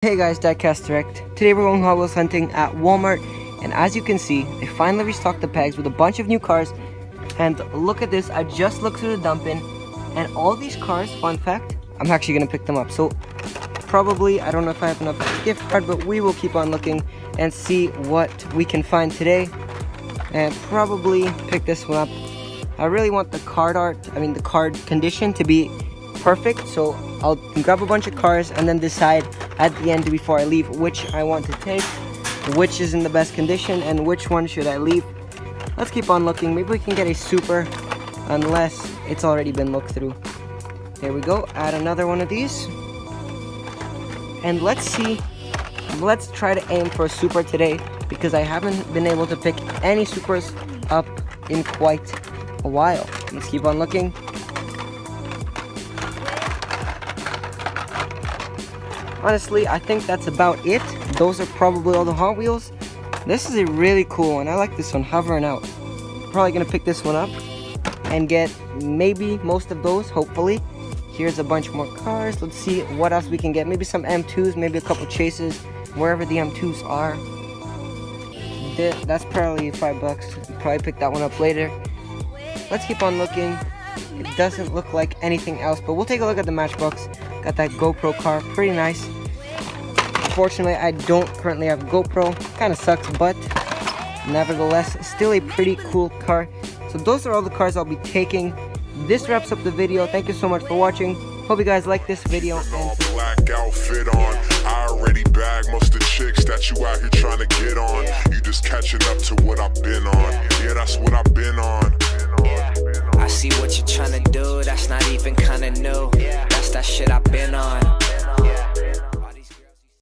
Hey guys, Diecast Direct. Today we're going Hot Wheels hunting at Walmart, and as you can see, they finally restocked the bags with a bunch of new cars. And look at this, I just looked through the dump bin, and all these cars, fun fact, I'm actually gonna pick them up. So probably, I don't know if I have enough gift card, but we will keep on looking and see what we can find today, and probably pick this one up. I really want the the card condition to be perfect, so I'll grab a bunch of cars and then decide at the end before I leave which I want to take, which is in the best condition, and which one should I leave. Let's keep on looking. Maybe we can get a super, unless it's already been looked through. There we go, add another one of these, and let's try to aim for a super today, because I haven't been able to pick any supers up in quite a while. Let's keep on looking. Honestly, I think that's about it. Those are probably all the Hot Wheels. This is a really cool one. I like this one, hovering out. Probably gonna pick this one up and get maybe most of those, hopefully. Here's a bunch more cars. Let's see what else we can get. Maybe some M2s, maybe a couple chases, wherever the M2s are. That's probably $5. Probably pick that one up later. Let's keep on looking. It doesn't look like anything else, but we'll take a look at the Matchbox. Got that GoPro car, pretty nice. Unfortunately, I don't currently have a GoPro. Kind of sucks, but nevertheless, still a pretty cool car. So those are all the cars I'll be taking. This wraps up the video. Thank you so much for watching. Hope you guys like this video. All black outfit on. I already bagged most of the chicks that you out here trying to get on. You just catching up to what I've been on. Yeah, that's what I've been on. I see what you're trying to do, that's not even kinda new. That's that shit I've been on.